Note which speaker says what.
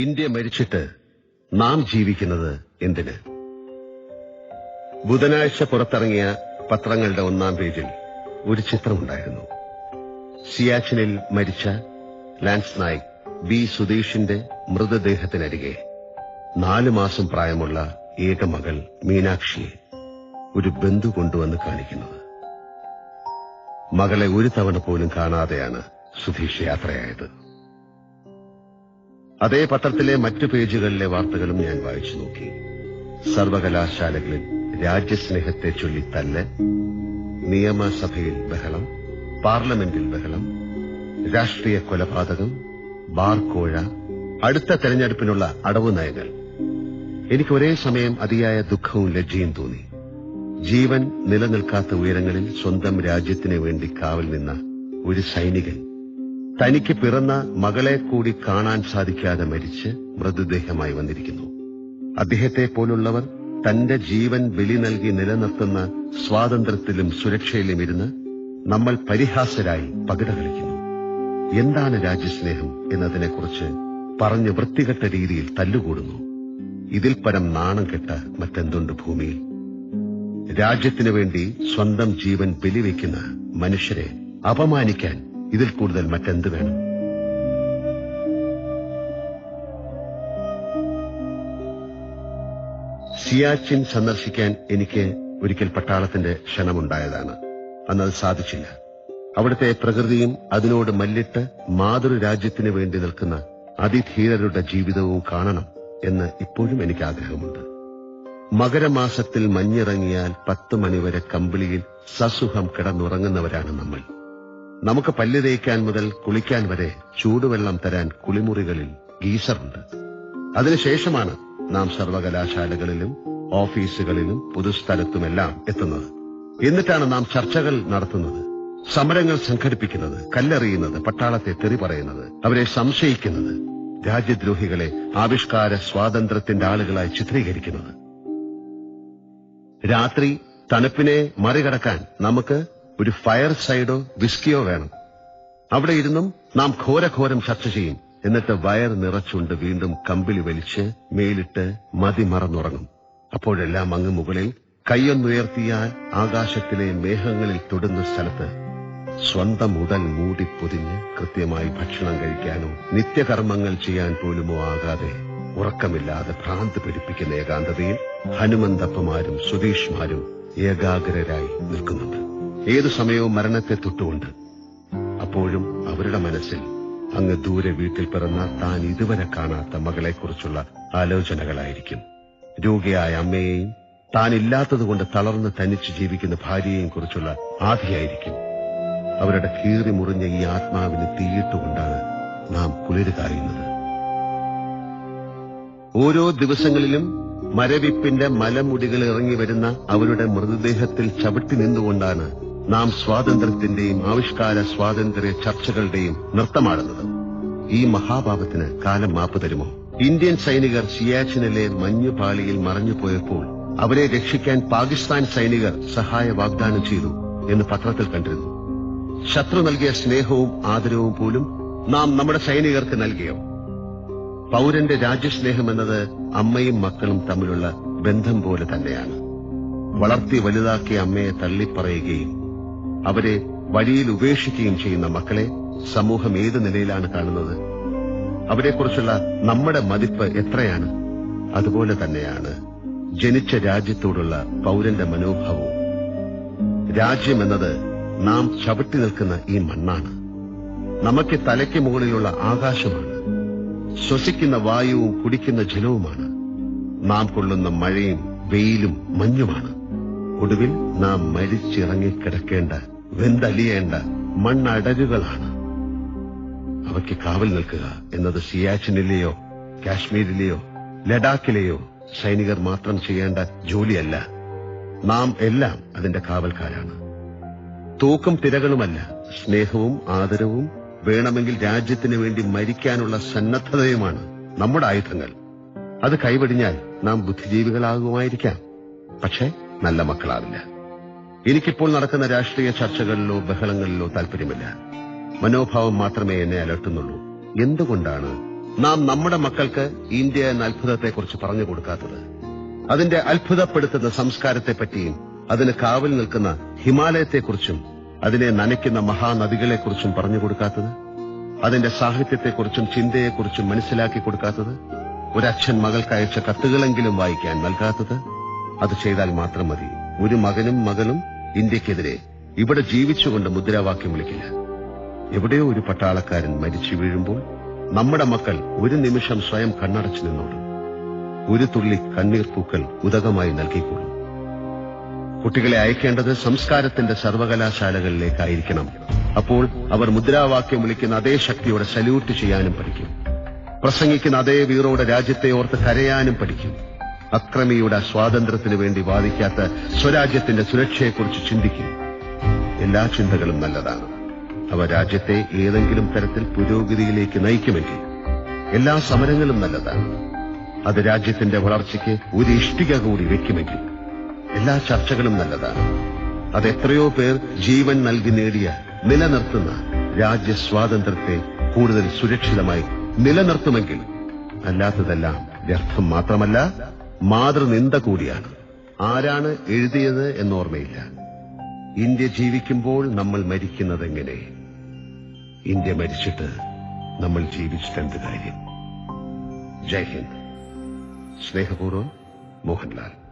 Speaker 1: India മരിച്ചിട്ട് നാം ജീവിക്കുന്നത് എന്തിന്? ബുധനാഴ്ച പുറത്തിറങ്ങിയ പത്രങ്ങളുടെ ഒന്നാം പേജിൽ ഒരു ചിത്രമുണ്ടായിരുന്നു. സിയാച്ചിനിൽ മരിച്ച ലാൻസ് നായിക് ബി സുധീഷിന്റെ മൃതദേഹത്തിനരികെ 4 മാസം പ്രായമുള്ള ഏക മകൾ മീനാക്ഷിയെ ഒരു ബന്ധു കൊണ്ടുവന്ന് കാണിക്കുന്നത്. മകളെ ഒരു തവണ പോലും കാണാതെയാണ് സുധീഷ് യാത്രയായത്. അതേ പത്രത്തിലെ മറ്റു പേജുകളിലെ വാർത്തകളും ഞാൻ വായിച്ചു നോക്കി. സർവകലാശാലകളിൽ രാജ്യസ്നേഹത്തെ ചൊല്ലി തല്ല്, നിയമസഭയിൽ ബഹളം, പാർലമെന്റിൽ ബഹളം, രാഷ്ട്രീയ കൊലപാതകം, ബാർക്കോഴ, അടുത്ത തെരഞ്ഞെടുപ്പിനുള്ള അടവു നയങ്ങൾ. എനിക്ക് ഒരേ സമയം അതിയായ ദുഃഖവും ലജ്ജയും തോന്നി. ജീവൻ നിലനിൽക്കാത്ത ഉയരങ്ങളിൽ സ്വന്തം രാജ്യത്തിനു വേണ്ടി കാവൽ നിന്ന ഒരു സൈനികൻ തനിക്ക് പിറന്ന മകളെ കൂടി കാണാൻ സാധിക്കാതെ മരിച്ച് മൃതദേഹമായി വന്നിരിക്കുന്നു. അദ്ദേഹത്തെ പോലുള്ളവർ തന്റെ ജീവൻ ബലി നൽകി നിലനിർത്തുന്ന സ്വാതന്ത്ര്യത്തിലും സുരക്ഷയിലും ഇരുന്ന് നമ്മൾ പരിഹാസരായി പകിട കളിക്കുന്നു. എന്താണ് രാജ്യസ്നേഹം എന്നതിനെക്കുറിച്ച് പറഞ്ഞ് വൃത്തികെട്ട രീതിയിൽ തല്ലുകൂടുന്നു. ഇതിൽ പരം നാണം കെട്ട മറ്റെന്തുണ്ട് ഭൂമിയിൽ? രാജ്യത്തിനു വേണ്ടി സ്വന്തം ജീവൻ ബലിവെക്കുന്ന മനുഷ്യരെ അപമാനിക്കാൻ ഇതിൽ കൂടുതൽ മറ്റെന്ത് വേണം? സിയാച്ചിൻ സന്ദർശിക്കാൻ എനിക്ക് ഒരിക്കൽ പട്ടാളത്തിന്റെ ക്ഷണമുണ്ടായതാണ്. അന്നത് സാധിച്ചില്ല. അവിടുത്തെ പ്രകൃതിയും അതിനോട് മല്ലിട്ട് മാതൃരാജ്യത്തിനു വേണ്ടി നിൽക്കുന്ന അതിധീരരുടെ ജീവിതവും കാണണം എന്ന് ഇപ്പോഴും എനിക്ക് ആഗ്രഹമുണ്ട്. മകരമാസത്തിൽ മഞ്ഞിറങ്ങിയാൽ 10 മണിവരെ കമ്പിളിയിൽ സസുഖം കിടന്നുറങ്ങുന്നവരാണ് നമ്മൾ. നമുക്ക് പല്ല് തേയ്ക്കാൻ മുതൽ കുളിക്കാൻ വരെ ചൂടുവെള്ളം തരാൻ കുളിമുറികളിൽ ഗീസറുണ്ട്. അതിനുശേഷമാണ് നാം സർവകലാശാലകളിലും ഓഫീസുകളിലും പൊതുസ്ഥലത്തുമെല്ലാം എത്തുന്നത്. എന്നിട്ടാണ് നാം ചർച്ചകൾ നടത്തുന്നത്, സമരങ്ങൾ സംഘടിപ്പിക്കുന്നത്, കല്ലെറിയുന്നത്, പട്ടാളത്തെ തെറി പറയുന്നത്, അവരെ സംശയിക്കുന്നത്, രാജ്യദ്രോഹികളെ ആവിഷ്കാര സ്വാതന്ത്ര്യത്തിന്റെ ആളുകളായി ചിത്രീകരിക്കുന്നത്. രാത്രി തണുപ്പിനെ മറികടക്കാൻ നമുക്ക് ഒരു ഫയർ സൈഡോ വിസ്കിയോ വേണം. അവിടെ ഇരുന്നും നാം ഘോരഘോരം ചർച്ച ചെയ്യും. എന്നിട്ട് വയർ നിറച്ചുകൊണ്ട് വീണ്ടും കമ്പിളി വലിച്ച് മേലിട്ട് മതിമറന്നുറങ്ങും. അപ്പോഴെല്ലാം അങ്ങ് മുകളിൽ കൈയൊന്നുയർത്തിയാൽ ആകാശത്തിലെ മേഘങ്ങളിൽ തൊടുന്ന സ്ഥലത്ത് സ്വന്തം ഉടൽ മൂടിപ്പൊതിഞ്ഞ് കൃത്യമായി ഭക്ഷണം കഴിക്കാനോ നിത്യകർമ്മങ്ങൾ ചെയ്യാൻ പോലുമോ ആകാതെ ഉറക്കമില്ലാതെ ഭ്രാന്ത് പിടിപ്പിക്കുന്ന ഏകാന്തതയിൽ ഹനുമന്തപ്പമാരും സുധീഷ്മാരും ഏകാഗ്രരായി നിൽക്കുന്നുണ്ട്. ഏതു സമയവും മരണത്തെ തൊട്ടുകൊണ്ട്. അപ്പോഴും അവരുടെ മനസ്സിൽ അങ്ങ് ദൂരെ വീട്ടിൽ പിറന്ന താൻ ഇതുവരെ കാണാത്ത മകളെക്കുറിച്ചുള്ള ആലോചനകളായിരിക്കും. രോഗിയായ അമ്മയെയും താൻ ഇല്ലാത്തതുകൊണ്ട് തളർന്ന് തനിച്ച് ജീവിക്കുന്ന ഭാര്യയെയും കുറിച്ചുള്ള ആധിയായിരിക്കും. അവരുടെ കീറി മുറിഞ്ഞ ഈ ആത്മാവിന് തീയിട്ടുകൊണ്ടാണ് നാം കുളിര് കായുന്നത്. ഓരോ ദിവസങ്ങളിലും മരവിപ്പിന്റെ മലമുടികൾ ഇറങ്ങി വരുന്ന അവരുടെ മൃതദേഹത്തിൽ ചവിട്ടി നിന്നുകൊണ്ടാണ് നാം സ്വാതന്ത്ര്യത്തിന്റെയും ആവിഷ്കാര സ്വാതന്ത്ര്യ ചർച്ചകളുടെയും നൃത്തമാടുന്നത്. ഈ മഹാപാപത്തിന് കാലം മാപ്പ് തരുമോ? ഇന്ത്യൻ സൈനികർ സിയാച്ചിനിലെ മഞ്ഞുപാളിയിൽ മറഞ്ഞുപോയപ്പോൾ അവരെ രക്ഷിക്കാൻ പാകിസ്ഥാൻ സൈനികർ സഹായ വാഗ്ദാനം ചെയ്തു എന്ന് പത്രത്തിൽ കണ്ടിരുന്നു. ശത്രു നൽകിയ സ്നേഹവും ആദരവും പോലും നാം നമ്മുടെ സൈനികർക്ക് നൽകിയോ? പൌരന്റെ രാജ്യസ്നേഹം എന്നത് അമ്മയും മക്കളും തമ്മിലുള്ള ബന്ധം പോലെ തന്നെയാണ്. വളർത്തി വലുതാക്കിയ അമ്മയെ തള്ളിപ്പറയുകയും അവരെ വഴിയിൽ ഉപേക്ഷിക്കുകയും ചെയ്യുന്ന മക്കളെ സമൂഹം ഏത് നിലയിലാണ് കാണുന്നത്? അവരെക്കുറിച്ചുള്ള നമ്മുടെ മതിപ്പ് എത്രയാണ്? അതുപോലെ തന്നെയാണ് ജനിച്ച രാജ്യത്തോടുള്ള പൌരന്റെ മനോഭാവവും. രാജ്യമെന്നത് നാം ചവിട്ടി നിൽക്കുന്ന ഈ മണ്ണാണ്. നമുക്ക് തലയ്ക്ക് മുകളിലുള്ള ആകാശമാണ്. ശ്വസിക്കുന്ന വായുവും കുടിക്കുന്ന ജലവുമാണ്. നാം കൊള്ളുന്ന മഴയും വെയിലും മഞ്ഞുമാണ്. ഒടുവിൽ നാം മരിച്ചിറങ്ങിക്കിടക്കേണ്ട വെന്തലിയേണ്ട മണ്ണടരുകളാണ്. അവയ്ക്ക് കാവൽ നിൽക്കുക എന്നത് സിയാച്ചിനിലെയോ കാശ്മീരിലെയോ ലഡാക്കിലെയോ സൈനികർ മാത്രം ചെയ്യേണ്ട ജോലിയല്ല. നാം എല്ലാം അതിന്റെ കാവൽക്കാരാണ്. തൂക്കും തിരകളുമല്ല, സ്നേഹവും ആദരവും വേണമെങ്കിൽ രാജ്യത്തിനു വേണ്ടി മരിക്കാനുള്ള സന്നദ്ധതയുമാണ് നമ്മുടെ ആയുധങ്ങൾ. അത് കൈവെടിഞ്ഞാൽ നാം ബുദ്ധിജീവികളാകുമായിരിക്കാം, പക്ഷേ നല്ല മക്കളാവില്ല. എനിക്കിപ്പോൾ നടക്കുന്ന രാഷ്ട്രീയ ചർച്ചകളിലോ ബഹളങ്ങളിലോ താൽപര്യമില്ല. മനോഭാവം മാത്രമേ എന്നെ അലട്ടുന്നുള്ളൂ. എന്തുകൊണ്ടാണ് നാം നമ്മുടെ മക്കൾക്ക് ഇന്ത്യ എന്ന അത്ഭുതത്തെക്കുറിച്ച് പറഞ്ഞു കൊടുക്കാത്തത്? അതിന്റെ അത്ഭുതപ്പെടുത്തുന്ന സംസ്കാരത്തെപ്പറ്റിയും അതിന് കാവൽ നിൽക്കുന്ന ഹിമാലയത്തെക്കുറിച്ചും അതിനെ നനയ്ക്കുന്ന മഹാനദികളെക്കുറിച്ചും പറഞ്ഞു കൊടുക്കാത്തത്? അതിന്റെ സാഹിത്യത്തെക്കുറിച്ചും ചിന്തയെക്കുറിച്ചും മനസ്സിലാക്കി കൊടുക്കാത്തത്? ഒരച്ഛൻ മകൾക്ക് അയച്ച കത്തുകളെങ്കിലും വായിക്കാൻ നൽകാത്തത്? അത് ചെയ്താൽ മാത്രം മതി. ഒരു മകനും മകളും ഇന്ത്യക്കെതിരെ ഇവിടെ ജീവിച്ചുകൊണ്ട് മുദ്രാവാക്യം വിളിക്കില്ല. എവിടെയോ ഒരു പട്ടാളക്കാരൻ മരിച്ചു വീഴുമ്പോൾ നമ്മുടെ മക്കൾ ഒരു നിമിഷം സ്വയം കണ്ണടച്ചു നിന്നോടും. ഒരു തുള്ളി കണ്ണീർ പൂക്കൾ ഉദകമായി നൽകിക്കൊള്ളും. കുട്ടികളെ അയക്കേണ്ടത് സംസ്കാരത്തിന്റെ സർവകലാശാലകളിലേക്കായിരിക്കണം. അപ്പോൾ അവർ മുദ്രാവാക്യം വിളിക്കുന്ന അതേ ശക്തിയോടെ സല്യൂട്ട് ചെയ്യാനും പഠിക്കും. പ്രസംഗിക്കുന്ന അതേ വീറോടെ രാജ്യത്തെ ഓർത്ത് കരയാനും പഠിക്കും. അക്രമിയുടെ സ്വാതന്ത്ര്യത്തിനു വേണ്ടി വാദിക്കാത്ത സ്വരാജ്യത്തിന്റെ സുരക്ഷയെക്കുറിച്ച് ചിന്തിക്കും. എല്ലാ ചിന്തകളും നല്ലതാണ്. അവ രാജ്യത്തെ ഏതെങ്കിലും തരത്തിൽ പുരോഗതിയിലേക്ക് നയിക്കുമെങ്കിൽ എല്ലാ സമരങ്ങളും നല്ലതാണ്. അത് രാജ്യത്തിന്റെ വളർച്ചയ്ക്ക് ഒരു ഇഷ്ടിക കൂടി വെക്കുമെങ്കിൽ എല്ലാ ചർച്ചകളും നല്ലതാണ്. അത് എത്രയോ പേർ ജീവൻ നൽകി നേടിയ നിലനിർത്തുന്ന രാജ്യസ്വാതന്ത്ര്യത്തെ കൂടുതൽ സുരക്ഷിതമായി നിലനിർത്തുമെങ്കിൽ അല്ലാത്തതെല്ലാം വ്യർത്ഥം മാത്രമല്ല, മാതൃനിന്ദ കൂടിയാണ്. ആരാണ് എഴുതിയത് എന്നോർമ്മയില്ല. ഇന്ത്യ ജീവിക്കുമ്പോൾ നമ്മൾ മരിക്കുന്നതെങ്ങനെ? ഇന്ത്യ മരിച്ചിട്ട് നമ്മൾ ജീവിച്ചിട്ടെന്ത് കാര്യം? ജയ് ഹിന്ദ്. സ്നേഹപൂർവ്വം, മോഹൻലാൽ.